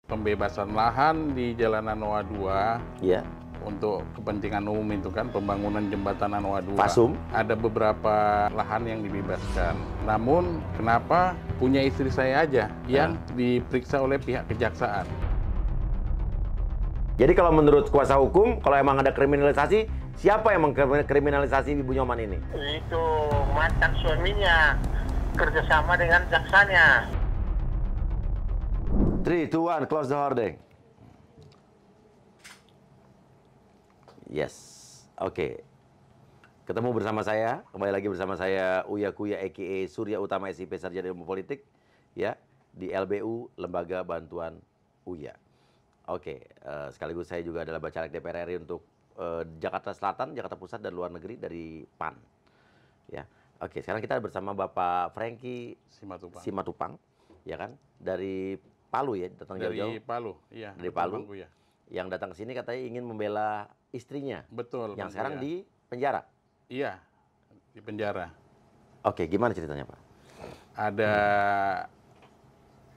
pembebasan lahan di Jalan Anoa 2 Ya, untuk kepentingan umum itu kan pembangunan jembatan Anoa 2. Pasum. Ada beberapa lahan yang dibebaskan. Namun kenapa punya istri saya aja yang diperiksa oleh pihak kejaksaan? Jadi kalau menurut kuasa hukum, kalau emang ada kriminalisasi, siapa yang mengkriminalisasi Ibu Nyoman ini? Itu mantan suaminya kerjasama dengan jaksanya. 3, 2, 1, close the hoarding. Yes, oke. Ketemu bersama saya, kembali lagi bersama saya Uya Kuya a.k.a. Surya Utama SIP Sarjana Ilmu Politik, ya, di LBU Lembaga Bantuan Uya. Oke, sekaligus saya juga adalah Bacalek DPR RI untuk Jakarta Selatan, Jakarta Pusat, dan luar negeri dari PAN. Ya, oke. Sekarang kita bersama Bapak Franky Simatupang, ya kan, dari Palu ya, datang jauh-jauh. Dari Palu, iya. Dari Palu. Ya. Yang datang ke sini katanya ingin membela istrinya. Betul. Yang sekarang di penjara. Iya, di penjara. Oke, gimana ceritanya, Pak? Ada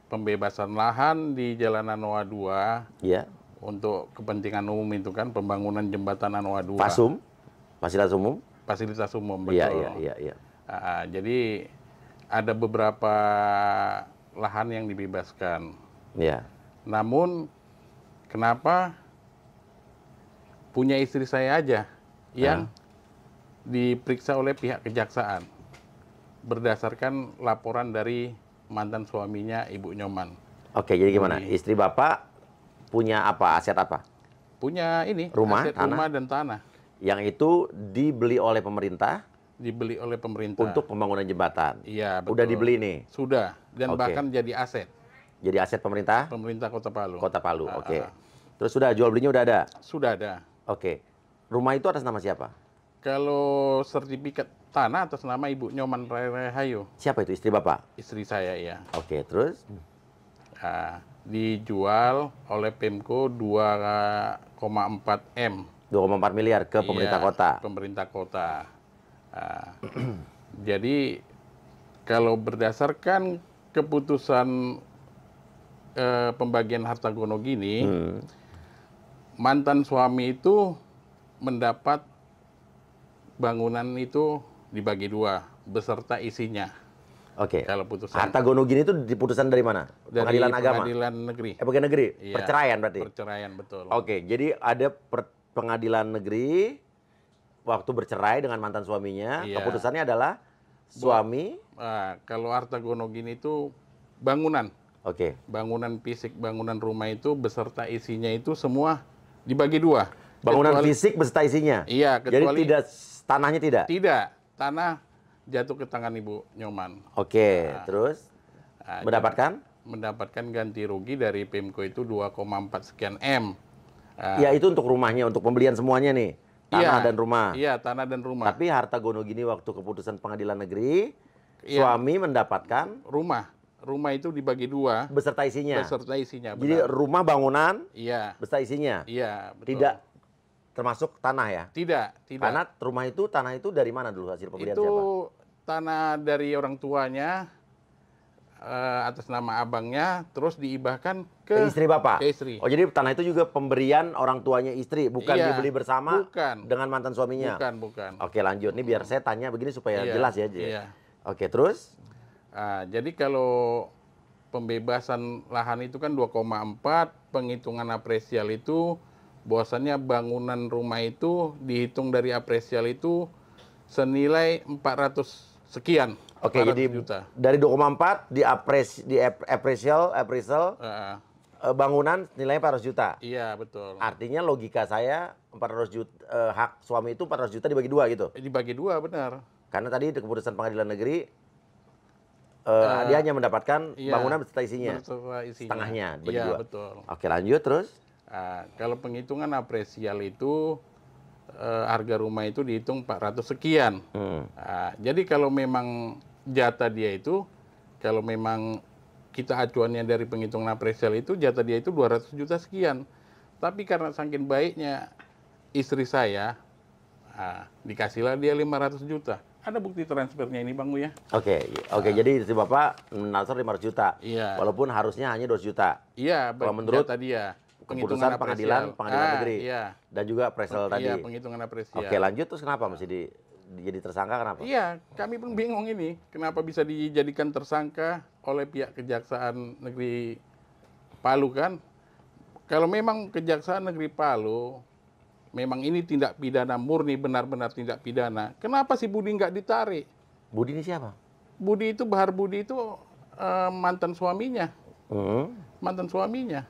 pembebasan lahan di Jalan Anoa 2. Iya. Untuk kepentingan umum itu kan pembangunan jembatan Anoa 2. Pasum, fasilitas umum. Fasilitas umum, betul. Iya. Jadi ada beberapa lahan yang dibebaskan. Iya. Namun kenapa punya istri saya aja yang diperiksa oleh pihak kejaksaan berdasarkan laporan dari mantan suaminya Ibu Nyoman. Oke, jadi gimana? Istri Bapak punya apa? Aset apa? Punya ini, rumah, aset tanah? Rumah dan tanah. Yang itu dibeli oleh pemerintah? Dibeli oleh pemerintah. Untuk pembangunan jembatan? Iya, betul. Udah dibeli nih? Sudah, dan bahkan jadi aset. Jadi aset pemerintah? Pemerintah Kota Palu. Kota Palu, oke. Terus sudah jual belinya udah ada? Sudah ada. Oke. Rumah itu atas nama siapa? Kalau sertifikat tanah atas nama Ibu Nyoman Rahayu. Siapa itu? Istri Bapak? Istri saya, ya. Oke, terus? Dijual oleh Pemko 2,4 M. 2,4 miliar ke pemerintah kota? Pemerintah kota. Jadi kalau berdasarkan keputusan pembagian harta gono gini, mantan suami itu mendapat bangunan itu dibagi 2 beserta isinya. Oke. Kalau putusan harta gono gini itu diputusan dari mana? Dari Pengadilan agama? Pengadilan negeri. Pengadilan negeri? Iya, perceraian berarti? Perceraian, betul. Oke, jadi ada pengadilan negeri waktu bercerai dengan mantan suaminya, keputusannya adalah suami. Kalau harta gono gini itu bangunan. Oke. Bangunan fisik, bangunan rumah itu beserta isinya itu semua dibagi 2. Bangunan fisik beserta isinya? Iya, kecuali. Jadi tidak, tanahnya tidak? Tidak, tanah jatuh ke tangan Ibu Nyoman. Oke, terus mendapatkan ganti rugi dari Pemko itu 2,4 sekian M. Ya, itu untuk rumahnya, untuk pembelian semuanya nih. Tanah dan rumah. Iya, tanah dan rumah. Tapi harta gono gini waktu keputusan pengadilan negeri, suami mendapatkan rumah. Rumah itu dibagi 2 beserta isinya. Beserta isinya. Jadi benar. rumah bangunan beserta isinya. Iya, betul. Tidak termasuk tanah ya? Tidak. Karena rumah itu, tanah itu dari mana dulu hasil pembelian siapa? Itu tanah dari orang tuanya atas nama abangnya, terus diibahkan ke istri Bapak? Ke istri. Oh, jadi tanah itu juga pemberian orang tuanya istri, bukan dibeli bersama dengan mantan suaminya? Bukan. Oke, lanjut. Ini biar saya tanya begini supaya jelas ya. Iya. Oke, terus? Jadi kalau pembebasan lahan itu kan 2,4, penghitungan apresial itu bahwasannya bangunan rumah itu dihitung dari apresial itu senilai 400 sekian. Oke, jadi juta. Dari 2,4 di appraisal bangunan nilainya 400 juta. Iya, betul. Artinya logika saya 400 juta hak suami itu 400 juta dibagi 2 gitu. Dibagi 2, benar. Karena tadi keputusan pengadilan negeri dia hanya mendapatkan bangunan beserta isinya. Setengahnya dibagi 2. Iya, betul. Oke, lanjut terus. Kalau penghitungan apresial itu harga rumah itu dihitung 400 sekian. Jadi kalau memang jatah dia itu, kalau memang kita acuannya dari penghitungan apresial itu, jatah dia itu 200 juta sekian. Tapi karena saking baiknya istri saya, dikasihlah dia 500 juta. Ada bukti transfernya ini Bang Uya. Oke, jadi istri Bapak transfer 500 juta. Iya. Walaupun harusnya hanya 200 juta. Iya, Kalau menurut tadi ya. Keputusan pengadilan negeri. Iya. Dan juga appraisal tadi. Iya, penghitungan apresial. Oke, lanjut terus kenapa mesti jadi tersangka kenapa? Iya, kami pun bingung ini. Kenapa bisa dijadikan tersangka oleh pihak Kejaksaan Negeri Palu kan? Kalau memang Kejaksaan Negeri Palu, memang ini tindak pidana murni, benar-benar tindak pidana. Kenapa si Budi nggak ditarik? Budi ini siapa? Budi itu, Bahar Budi itu mantan suaminya. Mantan suaminya.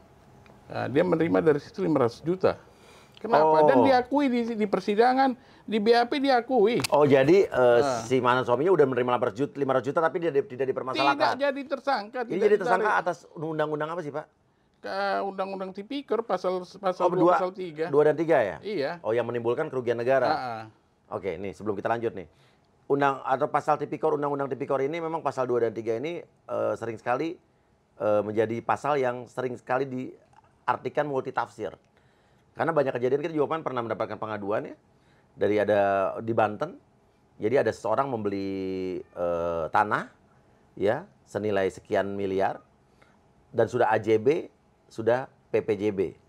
Nah, dia menerima dari situ 500 juta. Kenapa? Dan diakui di persidangan, di BAP diakui. Oh, jadi si mantan suaminya udah menerima 500 juta tapi dia tidak dipermasalahkan? Tidak jadi tersangka. Ini jadi tersangka atas undang-undang apa sih, Pak? Undang-undang Tipikor pasal 2, pasal 3. 2 dan 3 ya? Iya. Oh, yang menimbulkan kerugian negara. Oke, nih sebelum kita lanjut nih. Pasal Tipikor, undang-undang Tipikor ini memang pasal 2 dan 3 ini sering sekali menjadi pasal yang sering sekali diartikan multitafsir. Karena banyak kejadian, kita juga kan pernah mendapatkan pengaduan ya dari ada di Banten. Jadi ada seseorang membeli tanah ya senilai sekian miliar dan sudah AJB, sudah PPJB.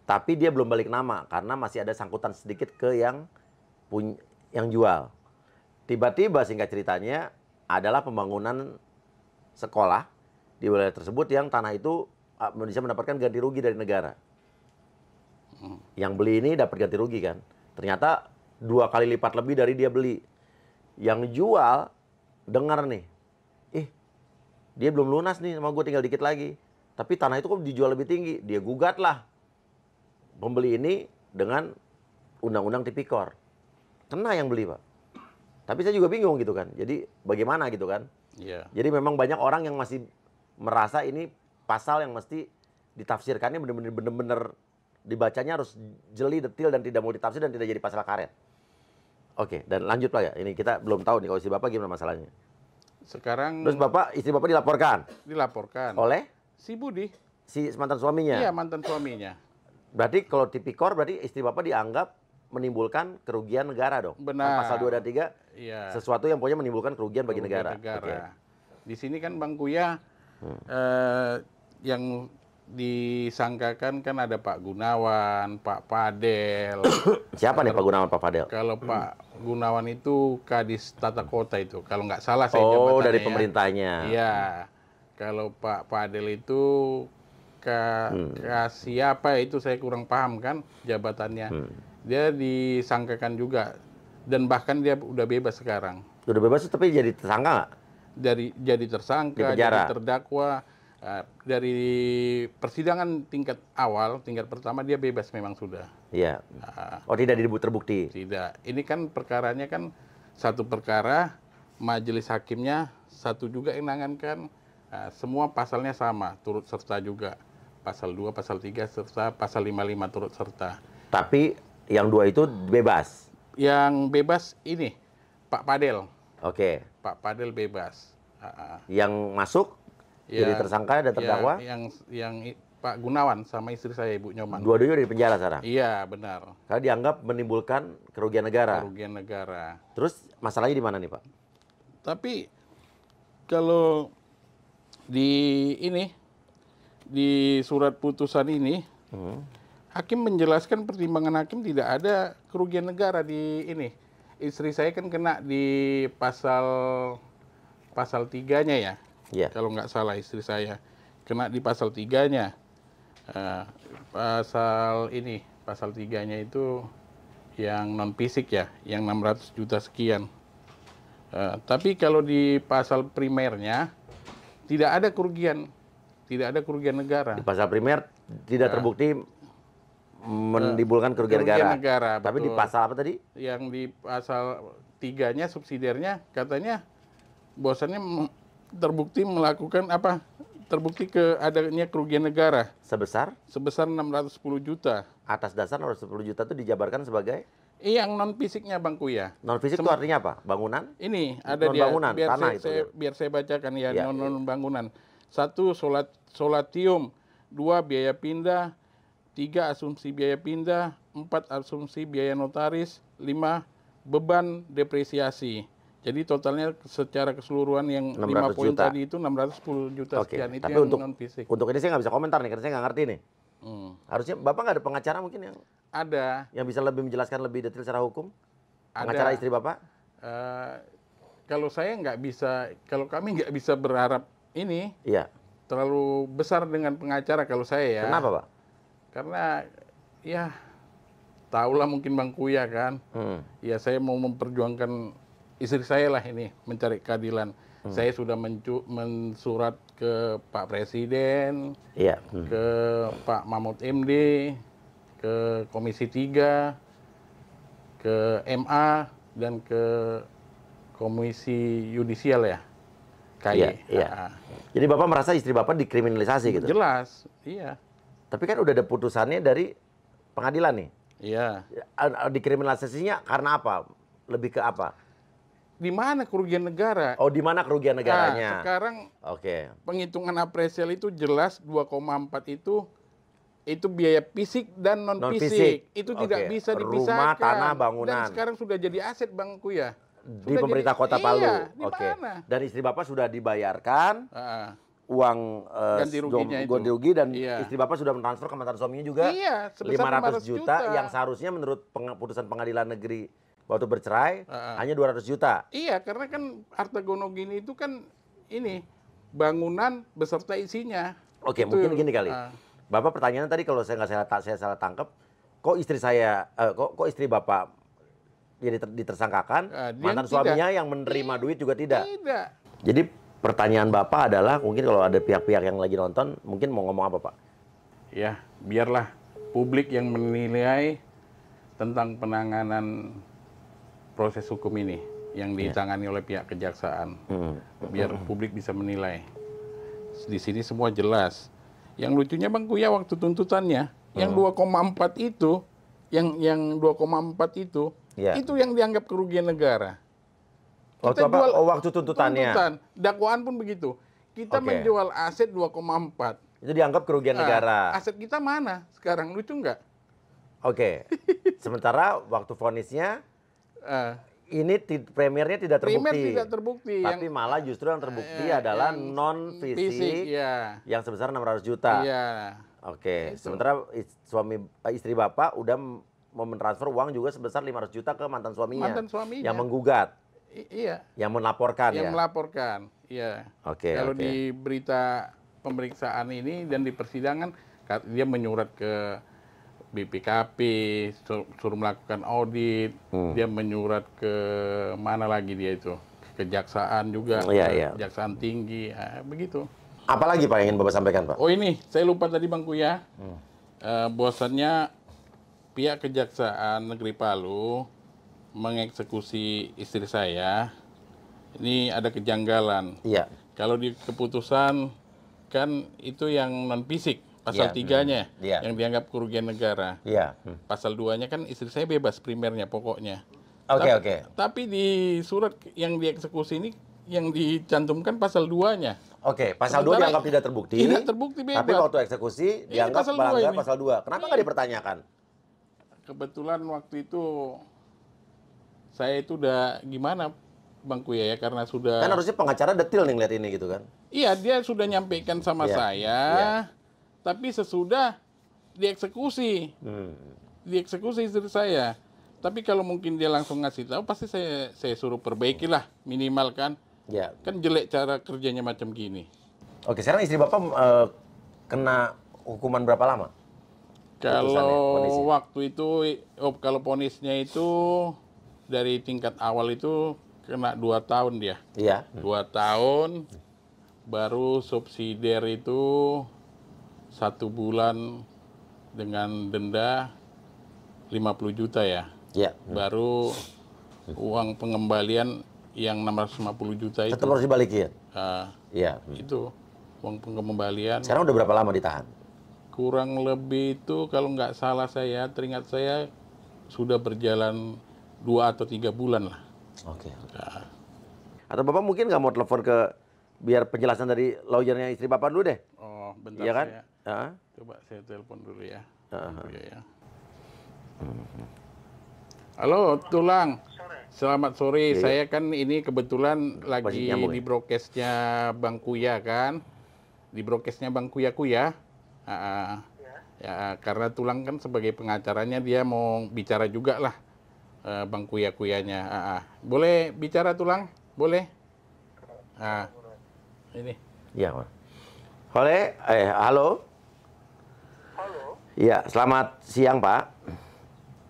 Tapi dia belum balik nama karena masih ada sangkutan sedikit ke yang jual. Tiba-tiba singkat ceritanya adalah pembangunan sekolah di wilayah tersebut yang tanah itu bisa mendapatkan ganti rugi dari negara. Yang beli ini dapat ganti rugi kan. Ternyata 2 kali lipat lebih dari dia beli. Yang jual dengar nih, dia belum lunas nih sama gue, tinggal dikit lagi. Tapi tanah itu kok dijual lebih tinggi. Dia gugat lah pembeli ini dengan undang-undang Tipikor. Kena yang beli, Pak. Tapi saya juga bingung gitu kan. Jadi bagaimana gitu kan. Iya. Jadi memang banyak orang yang masih merasa ini pasal yang mesti ditafsirkannya benar-benar dibacanya harus jeli, detil, dan tidak multitafsir dan tidak jadi pasal karet. Oke, dan lanjut Pak ya. Ini kita belum tahu nih kalau istri Bapak gimana masalahnya. Sekarang Terus istri Bapak dilaporkan oleh si Budi, si mantan suaminya. Iya, mantan suaminya. Berarti kalau Tipikor berarti istri Bapak dianggap menimbulkan kerugian negara dong. Benar. Pasal 2 dan 3 iya. Sesuatu yang pokoknya menimbulkan kerugian bagi negara. Okay. Di sini kan Bang Kuya yang disangkakan kan ada Pak Gunawan, Pak Padel. Siapa nih Pak Gunawan, Pak Padel? Kalau Pak Gunawan itu Kadis Tata Kota itu, kalau nggak salah saya jabatannya. Oh, dari pemerintahnya. Iya. Kalau Pak Padel itu siapa itu saya kurang paham kan jabatannya. Dia disangkakan juga dan bahkan dia udah bebas sekarang. Udah bebas tapi jadi tersangka nggak? Jadi tersangka, jadi terdakwa. Dari persidangan tingkat pertama dia bebas memang sudah. Iya. Oh, tidak terbukti? Tidak. Ini kan perkaranya kan satu perkara, majelis hakimnya satu juga yang menangankan. Semua pasalnya sama, turut serta juga. Pasal 2, pasal 3 serta pasal 55 turut serta. Tapi yang 2 itu bebas? Yang bebas ini Pak Padel. Oke. Pak Padel bebas. Yang masuk jadi tersangka dan terdakwa? Yang Pak Gunawan sama istri saya Ibu Nyoman. Dua-duanya di penjara sekarang? Iya, benar. Karena dianggap menimbulkan kerugian negara? Kerugian negara. Terus masalahnya di mana nih Pak? Tapi kalau di surat putusan ini, hakim menjelaskan pertimbangan hakim tidak ada kerugian negara di ini. Istri saya kan kena di pasal 3-nya ya. Yeah. Kalau nggak salah istri saya kena di pasal 3-nya. Pasal 3-nya itu yang non fisik ya, yang 600 juta sekian. Tapi kalau di pasal primernya tidak ada kerugian negara. Di pasal primer tidak terbukti menimbulkan kerugian negara. Tapi betul. Di pasal apa tadi? Yang di pasal 3-nya subsidiarnya katanya bahwasannya terbukti adanya kerugian negara sebesar 610 juta. Atas dasar 610 juta itu dijabarkan sebagai yang non fisiknya Bang Kuya. Non fisik itu artinya apa? Bangunan? Ini ada dia. Bangunan, Biar saya bacakan ya, non bangunan. 1 solatium, 2 biaya pindah, 3 asumsi biaya pindah, 4 asumsi biaya notaris, 5 beban depresiasi. Jadi totalnya secara keseluruhan yang 5 poin juta. tadi itu 610 juta Oke. sekian. Itu Tapi yang untuk non-fisik. Untuk ini saya nggak bisa komentar nih, karena saya nggak ngerti nih. Harusnya Bapak nggak ada pengacara mungkin yang Ada. bisa lebih menjelaskan lebih detail secara hukum? Ada. Pengacara istri Bapak? Kalau saya nggak bisa, kalau kami nggak bisa berharap ini Iya. terlalu besar dengan pengacara kalau saya ya. Kenapa, Pak? Karena ya tahulah mungkin Bang Kuya kan. Ya saya mau memperjuangkan istri saya lah ini mencari keadilan. Saya sudah mensurat ke Pak Presiden, Iya. ke Pak Mahmud MD, ke Komisi 3, ke MA dan ke Komisi Yudisial ya. KY. Iya. Jadi Bapak merasa istri Bapak dikriminalisasi gitu? Jelas, iya. Tapi kan udah ada putusannya dari pengadilan nih. Iya. Dikriminalisasinya karena apa? Lebih ke apa? Di mana kerugian negara? Oh, di mana kerugian negaranya? Nah, sekarang penghitungan apresial itu jelas 2,4 itu biaya fisik dan non fisik. Itu tidak bisa dipisahkan. Rumah, tanah, bangunan. Dan sekarang sudah jadi aset Bang Kuya. Di pemerintah Kota Palu. Iya, Mana? Dan istri Bapak sudah dibayarkan uang ganti rugi dan istri Bapak sudah mentransfer ke mantan suaminya juga 500 juta yang seharusnya menurut putusan pengadilan negeri waktu bercerai hanya 200 juta. Iya, karena kan harta gonogini itu kan ini bangunan beserta isinya. Oke, itu, mungkin gini kali. Bapak pertanyaannya tadi kalau saya salah tangkap, kok istri saya kok istri Bapak jadi ditersangkakan, mantan suaminya yang menerima duit juga tidak. Tidak. Jadi pertanyaan Bapak adalah, mungkin kalau ada pihak-pihak yang lagi nonton, mungkin mau ngomong apa, Pak? Ya, biarlah publik yang menilai tentang penanganan proses hukum ini yang ditangani oleh pihak kejaksaan. Biar publik bisa menilai. Di sini semua jelas. Yang lucunya Bang Kuya waktu tuntutannya, yang 2,4 itu, yang 2,4 itu yang dianggap kerugian negara. Waktu tuntutannya. Dakwaan pun begitu. Kita menjual aset 2,4. Itu dianggap kerugian negara. Aset kita mana sekarang? Lucu nggak? Oke. Sementara waktu vonisnya ini premiernya tidak terbukti. Primer tidak terbukti. Tapi malah justru yang terbukti adalah non fisik yang sebesar 600 juta. Iya. Oke. Sementara istri Bapak udah mau mentransfer uang juga sebesar 500 juta ke mantan suaminya. Yang menggugat. Iya. Yang melaporkan Yang melaporkan. Iya. Oke. Kalau di berita pemeriksaan ini dan di persidangan dia menyurat ke BPKP, suruh melakukan audit, dia menyurat ke mana lagi dia itu, kejaksaan juga, kejaksaan tinggi, begitu. Apalagi Pak yang ingin Bapak sampaikan Pak? Oh ini, saya lupa tadi Bang Kuya, bahwasannya pihak Kejaksaan Negeri Palu mengeksekusi istri saya, ini ada kejanggalan. Iya. Kalau di keputusan kan itu yang non fisik. Pasal 3-nya yang dianggap kerugian negara. Pasal 2-nya kan istri saya bebas primernya pokoknya. Oke. Tapi di surat yang dieksekusi ini yang dicantumkan pasal 2-nya. Oke, pasal 2 dianggap tidak terbukti. Tidak terbukti bebas. Tapi waktu eksekusi dianggap melanggar pasal 2. Kenapa nggak dipertanyakan? Kebetulan waktu itu saya itu udah gimana Bang Kuya ya, karena sudah... Kan harusnya pengacara detil nih ngeliat ini gitu kan? Iya, dia sudah nyampaikan sama saya. Tapi sesudah dieksekusi, dieksekusi istri saya. Tapi kalau mungkin dia langsung ngasih tahu, pasti saya suruh perbaiki lah, minimal kan. Kan jelek cara kerjanya macam gini. Oke, sekarang istri Bapak kena hukuman berapa lama? Kalau waktu itu, kalau ponisnya itu dari tingkat awal itu kena 2 tahun dia. 2 tahun, baru subsidiar itu 1 bulan dengan denda 50 juta ya. Baru uang pengembalian yang 650 juta itu. Tetap harus dibalikin? Itu uang pengembalian. Sekarang udah berapa lama ditahan? Kurang lebih itu kalau nggak salah saya, teringat saya sudah berjalan 2 atau 3 bulan lah. Oke. Atau Bapak mungkin nggak mau telepon ke, biar penjelasan dari lawyernya istri Bapak dulu deh. Oh, bentar iya kan? Coba saya telepon dulu ya. Halo, Tulang. Selamat sore, Iya. saya kan ini kebetulan lagi nyambung di ya? brokesnya Bang Kuya kan, di brokesnya Bang Kuya. Ya, karena Tulang kan sebagai pengacaranya dia mau bicara juga lah, Bang Kuyanya. Boleh bicara Tulang? Boleh? Ini. Iya, Pak. Halo. Halo. Iya, selamat siang, Pak.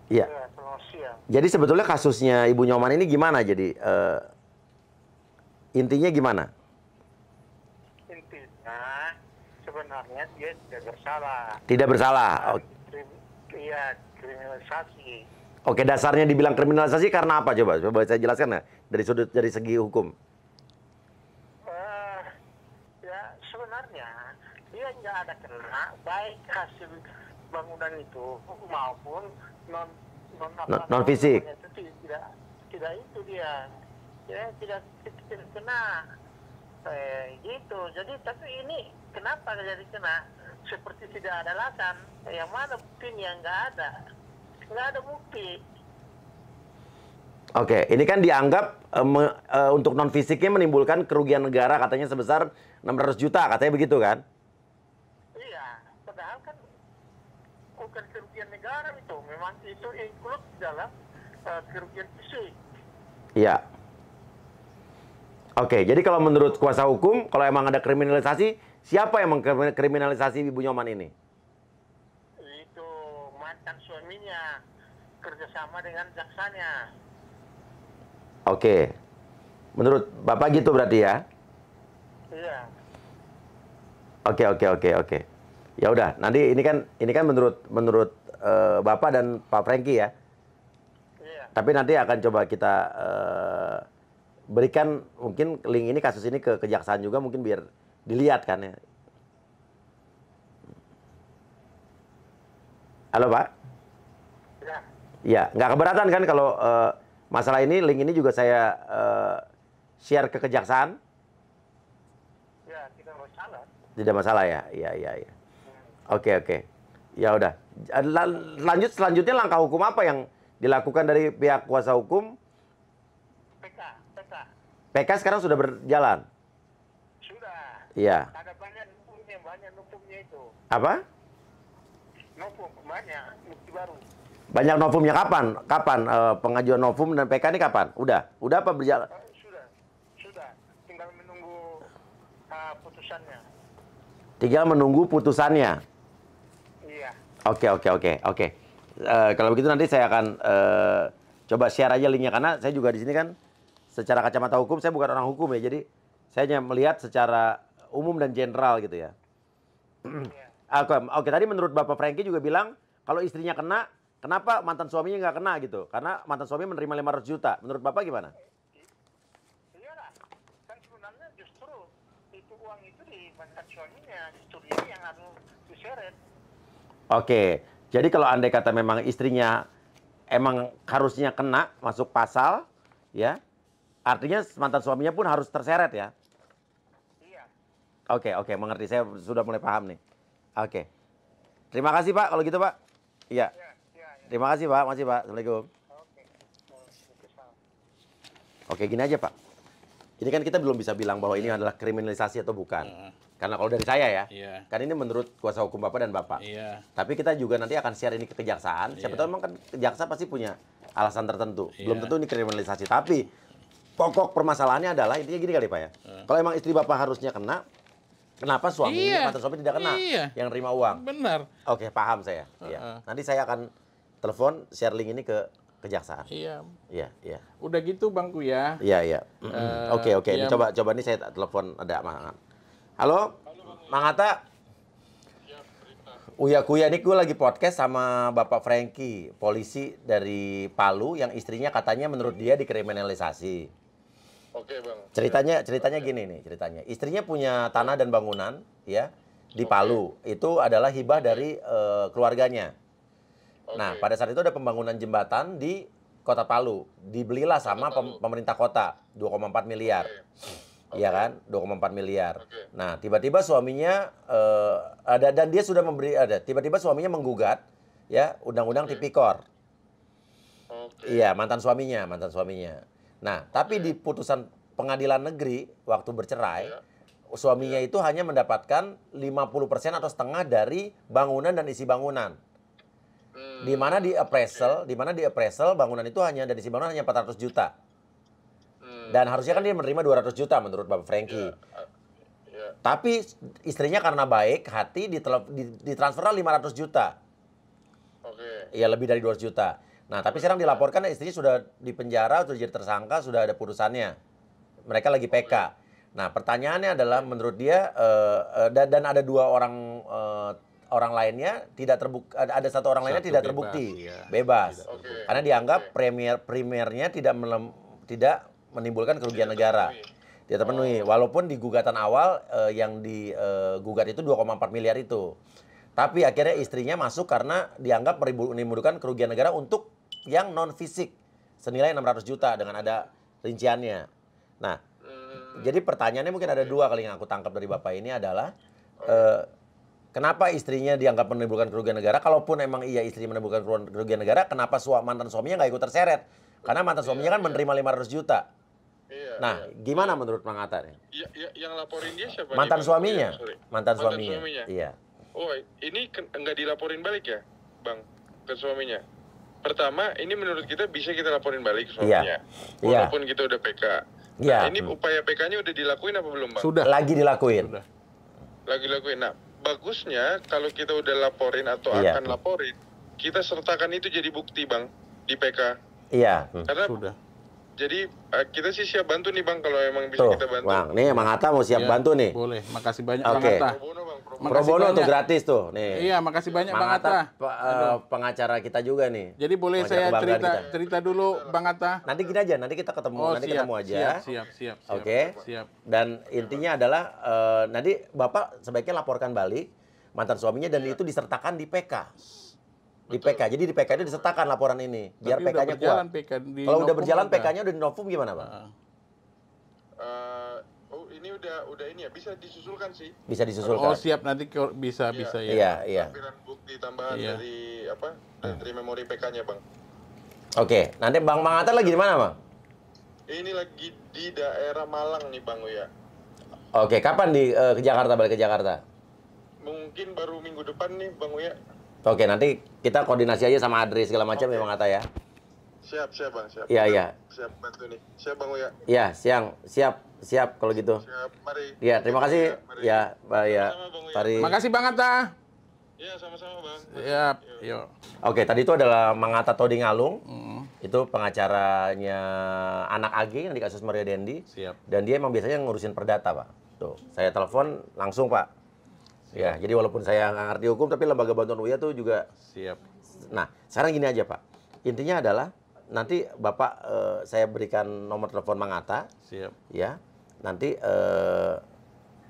Iya. Ya, selamat siang. Jadi sebetulnya kasusnya Ibu Nyoman ini gimana? Jadi intinya gimana? Intinya sebenarnya dia tidak bersalah. Tidak bersalah. Iya, kriminalisasi. Oke, dasarnya dibilang kriminalisasi karena apa coba? Coba saya jelaskan ya dari segi hukum. Ya sebenarnya dia nggak ada kena baik hasil bangunan itu maupun Non fisik. Itu tidak itu dia tidak kena gitu. Jadi tapi ini kenapa jadi kena seperti tidak ada alasan, yang mana buktinya nggak ada bukti. Oke, ini kan dianggap untuk non fisiknya menimbulkan kerugian negara katanya sebesar 600 juta, katanya begitu kan? Iya, padahal kan bukan kerugian negara itu, memang itu include dalam kerugian fisik. Iya. Oke, jadi kalau menurut kuasa hukum, kalau emang ada kriminalisasi, siapa yang mengkriminalisasi Ibu Nyoman ini? Itu mantan suaminya kerjasama dengan jaksanya. Oke, menurut Bapak gitu berarti ya? Iya. Oke. Ya udah, nanti ini kan menurut Bapak dan Pak Franky ya. Iya. Tapi nanti akan coba kita berikan mungkin link ini, kasus ini ke kejaksaan juga mungkin biar dilihat kan ya. Halo Pak? Ya. Ya, nggak keberatan kan kalau masalah ini, link ini juga saya share ke kejaksaan? Ya, tidak masalah. Tidak masalah ya? Iya. Oke. Ya udah. Selanjutnya langkah hukum apa yang dilakukan dari pihak kuasa hukum? PK sekarang sudah berjalan? Sudah. Iya. Ada banyak nupumnya itu. Apa? Nupum, banyak, bukti baru. Banyak novumnya kapan? Pengajuan novum dan PK ini kapan? Udah apa berjalan? Sudah. Tinggal menunggu putusannya. Tinggal menunggu putusannya. Iya. Oke. Kalau begitu nanti saya akan coba share aja linknya, karena saya juga di sini kan secara kacamata hukum, saya bukan orang hukum ya, jadi saya hanya melihat secara umum dan general gitu ya. Oke, tadi menurut Bapak Franky juga bilang kalau istrinya kena, kenapa mantan suaminya nggak kena gitu? Karena mantan suami menerima 500 juta. Menurut Bapak gimana? Iyalah, kan sebenarnya justru itu uang itu di mantan suaminya, justru ini yang harus diseret. Oke, jadi kalau andai kata memang istrinya emang harusnya kena masuk pasal, ya, artinya mantan suaminya pun harus terseret ya? Iya. Oke, mengerti. Saya sudah mulai paham nih. Oke. Terima kasih Pak kalau gitu Pak. Iya. Ya. Terima kasih Pak, masih Pak. Assalamualaikum. Oke, gini aja Pak. Ini kan kita belum bisa bilang bahwa ini adalah kriminalisasi atau bukan. Karena kalau dari saya ya, kan ini menurut kuasa hukum Bapak dan Bapak. Iya. Tapi kita juga nanti akan share ini ke kejaksaan. Siapa tahu memang kan kejaksaan pasti punya alasan tertentu. Belum tentu ini kriminalisasi. Tapi pokok permasalahannya adalah, intinya gini kali Pak ya. Kalau emang istri Bapak harusnya kena, kenapa suaminya, mantan suami tidak kena yang terima uang? Benar. Oke, paham saya. Iya. Nanti saya akan telepon, share link ini ke kejaksaan. Iya. Iya. Udah gitu Bang Kuya. Iya. Oke. Ini coba ini saya telepon, ada Mang. Halo, Mang Hatta. Uya Kuya, ini gue lagi podcast sama Bapak Franky, polisi dari Palu yang istrinya katanya menurut dia dikriminalisasi. Oke, Bang. Ceritanya gini nih, istrinya punya tanah dan bangunan ya di Palu. Itu adalah hibah dari keluarganya. Nah, pada saat itu ada pembangunan jembatan di Kota Palu. Dibelilah sama pemerintah kota 2,4 miliar. Iya kan? 2,4 miliar. Nah, tiba-tiba suaminya dan dia sudah tiba-tiba suaminya menggugat ya Undang-Undang Tipikor. Oke. Iya, mantan suaminya. Nah, tapi di putusan pengadilan negeri waktu bercerai, Iya. suaminya itu hanya mendapatkan 50% atau setengah dari bangunan dan isi bangunan. Di mana di appraisal bangunan itu hanya dari isi bangunan hanya 400 juta. Dan harusnya kan dia menerima 200 juta menurut Bapak Franky. Iya. Tapi istrinya karena baik hati ditransferlah 500 juta. Oke. Ya lebih dari 200 juta. Nah, tapi sekarang dilaporkan istrinya sudah dipenjara, sudah jadi tersangka, sudah ada putusannya. Mereka lagi PK. Nah, pertanyaannya adalah menurut dia dan ada dua orang lainnya tidak terbukti, ada satu orang lainnya Satu tidak bebas, terbukti, iya. bebas. Oke. Karena dianggap primernya tidak menimbulkan kerugian negara. Tidak terpenuhi. Walaupun di gugatan awal yang digugat itu 2,4 miliar itu. Tapi akhirnya istrinya masuk karena dianggap menimbulkan kerugian negara untuk yang non fisik senilai 600 juta dengan ada rinciannya. Nah, jadi pertanyaannya mungkin ada dua kali yang aku tangkap dari Bapak ini adalah kenapa istrinya dianggap menimbulkan kerugian negara? Kalaupun emang iya istrinya menimbulkan kerugian negara, kenapa mantan suaminya nggak ikut terseret? Karena mantan suaminya kan menerima 500 juta. Iya. Nah, gimana menurut Mang Atta nih? Yang laporin dia siapa? Mantan nih, Bang? suaminya. Oh, iya, sorry. Mantan suaminya. Iya. Oh, ini nggak dilaporin balik ya, Bang, ke suaminya? Pertama, ini menurut kita bisa kita laporin balik ke suaminya. Iya. Walaupun kita udah PK. Iya. Nah, ini upaya PK-nya udah dilakuin apa belum, Bang? Sudah. Lagi dilakuin. Sudah. Lagi lakuin. Nah, bagusnya kalau kita udah laporin atau Iya. akan laporin, kita sertakan itu jadi bukti, Bang, di PK. Iya. Karena Sudah. jadi kita sih siap bantu nih, Bang, kalau emang bisa Tuh, kita bantu. Bang. Nih Mang Atta mau siap Ya, bantu nih. Boleh. Makasih banyak Oke. Bang Atta. Pro bono, Bang, pro bono. Pro Makasih bono tuh banyak. gratis tuh. Nih. Iya, makasih banyak Mang Bang Atta. pengacara kita juga nih. Jadi boleh Pengacara saya kebanggaan kita. cerita dulu Bang Atta? Nanti gini aja, nanti kita ketemu, Oh, nanti siap, ketemu aja. Siap. Oke. Siap. Dan intinya adalah nanti Bapak sebaiknya laporkan balik mantan suaminya dan itu disertakan di PK. Di PK. Jadi di PK itu disertakan laporan ini biar Tapi udah PK-nya berjalan kuat. PK di Kalau udah Novum berjalan ada. PK-nya udah di Novum gimana, Bang? Ini udah ini ya, bisa disusulkan sih. Bisa Oh, disusulkan. siap nanti bisa ya. Iya. Tampilan bukti tambahan Iya. dari memori PK-nya, Bang. Oke, nanti Bang Atta lagi di mana, Bang? Ini lagi di daerah Malang nih, Bang Uya. Oke, kapan ke Jakarta, balik ke Jakarta? Mungkin baru minggu depan nih, Bang Uya. Oke, nanti kita koordinasi aja sama Adri segala macam ya Bang Atta ya. Siap, Bang, siap. Iya. Siap bantu nih. Siap, Bang Uya. Iya, siap kalau gitu. Siap, mari. Iya, terima kasih. Mari. Ya, Pak ya. Sama-sama, Bang Uya. Pari. Makasih Bang Atta. Iya, sama-sama, Bang. Siap. Yuk. Oke, tadi itu adalah Mang Atta Todingalung. Itu pengacaranya anak AG yang di kasus Mario Dendi. Siap. Dan dia emang biasanya ngurusin perdata, Pak. Tuh, saya telepon langsung, Pak. Ya, jadi walaupun saya nggak ngerti hukum, tapi lembaga bantuan UIA tuh juga. Siap. Nah, sekarang gini aja, Pak. Intinya adalah nanti Bapak saya berikan nomor telepon Mang Atta, Siap. ya. Nanti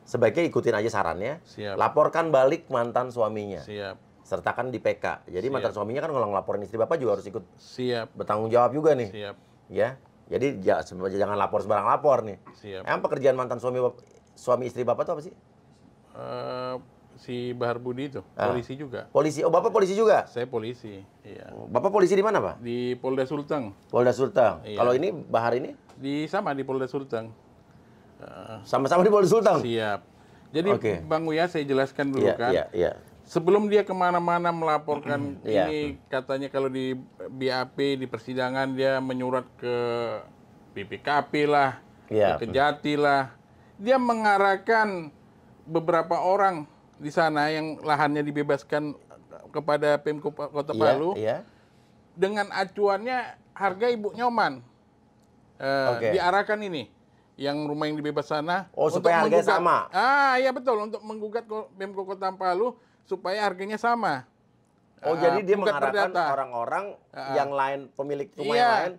sebaiknya ikutin aja sarannya. Siap. Laporkan balik mantan suaminya. Siap. Sertakan di PK. Jadi mantan suaminya kan kalau ngelaporin istri Bapak juga harus ikut Siap. bertanggung jawab juga nih. Siap. Ya. Jadi jangan lapor sembarang lapor nih. Siap. Emang pekerjaan mantan suami istri Bapak tuh apa sih? Si Bahar Budi itu, polisi juga. Polisi. Oh, Bapak polisi juga? Saya polisi. Iya. Bapak polisi di mana, Pak? Di Polda Sulteng. Polda Sulteng. Iya. Kalau ini Bahar ini Sama di Polda Sulteng. sama-sama di Polda Sulteng. Siap. Jadi Oke. Bang Uya saya jelaskan dulu kan. Iya. Sebelum dia kemana-mana melaporkan Iya. ini, katanya kalau di BAP di persidangan dia menyurat ke BPKP lah, Iya. ke Kejati lah. Dia mengarahkan beberapa orang di sana yang lahannya dibebaskan kepada Pemko Kota Palu Iya. dengan acuannya harga Ibu Nyoman. Oke. Diarahkan ini yang rumah yang dibebas sana. Oh, untuk supaya harganya menggugat. sama. Iya betul, untuk menggugat Pemko Kota Palu supaya harganya sama. Oh, jadi dia gugat mengarahkan perdata. orang-orang yang lain, pemilik rumah Iya, yang lain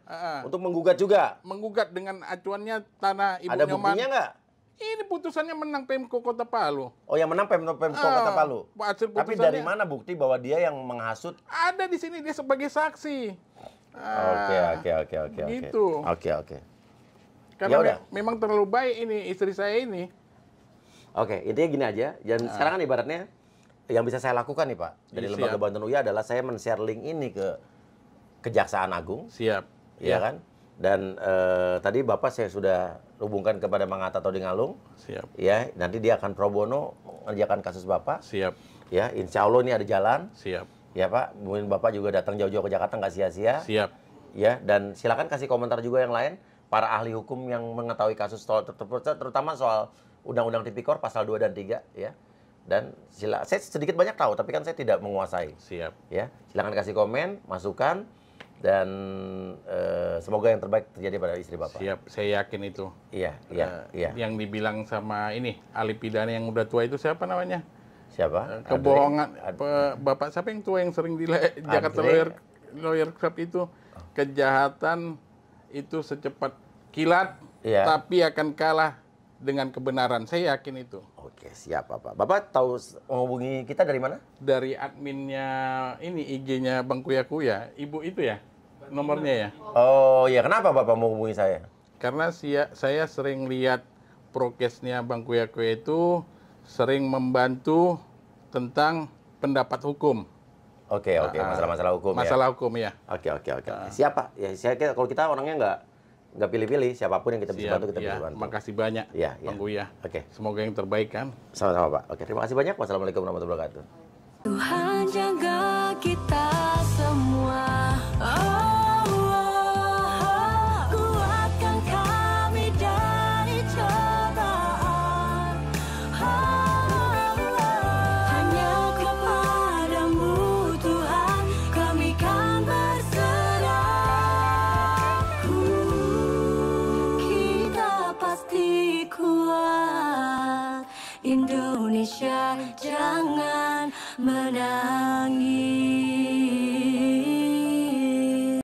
untuk menggugat juga. Menggugat dengan acuannya tanah Ibu Ada Nyoman. buktinya nggak? Ini putusannya menang Pemko Kota Palu. Oh, yang menang Pemko Kota Palu. Hasil Tapi putusannya dari mana bukti bahwa dia yang menghasut? ada di sini dia sebagai saksi. Oke. Gitu. Oke. Karena Ya udah. memang terlalu baik ini istri saya ini. Oke, intinya gini aja. Dan sekarang kan ibaratnya yang bisa saya lakukan nih Pak dari Iya, Lembaga siap. Bantuan UIA adalah saya men-share link ini ke Kejaksaan Agung. Siap. Ya kan? Dan tadi Bapak saya sudah hubungkan kepada Mang Hatta Todingalung. Siap. Ya, nanti dia akan pro bono mengerjakan kasus Bapak. Siap. Ya, insya Allah ini ada jalan. Siap. Ya Pak, mungkin Bapak juga datang jauh-jauh ke Jakarta nggak sia-sia. Siap. Ya, dan silakan kasih komentar juga yang lain. Para ahli hukum yang mengetahui kasus terutama soal Undang-Undang Tipikor pasal 2 dan 3 ya. Dan saya sedikit banyak tahu tapi kan saya tidak menguasai. Siap. Ya, silakan kasih komen, masukan dan semoga yang terbaik terjadi pada istri Bapak. Siap, saya yakin itu. Iya. Yang dibilang sama ini ahli pidana yang udah tua itu siapa namanya? Siapa? Kebohongan. Bapak siapa yang tua yang sering di Jakarta Lawyer Club itu? Kejahatan itu secepat kilat, tapi akan kalah dengan kebenaran. Saya yakin itu. Oke, siap Bapak. Bapak tahu menghubungi kita dari mana? Dari adminnya ini, IG-nya Bang Kuya-Kuya. Ibu itu ya, nomornya ya. Oh ya, kenapa Bapak mau hubungi saya? Karena saya sering lihat prokesnya Bang Kuya-Kuya itu sering membantu tentang pendapat hukum. Oke, masalah-masalah hukum Masalah hukum ya. Oke. Siapa? Ya, saya kira kalau kita orangnya nggak pilih-pilih, siapapun yang kita bisa bantu kita bisa bantu. Makasih banyak, Bang Kuya. Oke. Semoga yang terbaik kan. Sama-sama Pak. Oke, terima kasih banyak. Wassalamualaikum warahmatullahi wabarakatuh. Tuhan jaga kita semua. Kuatkan kami dari cobaan. Hanya kepadamu Tuhan kami kan berserah. Kita pasti kuat. Indonesia jangan menang.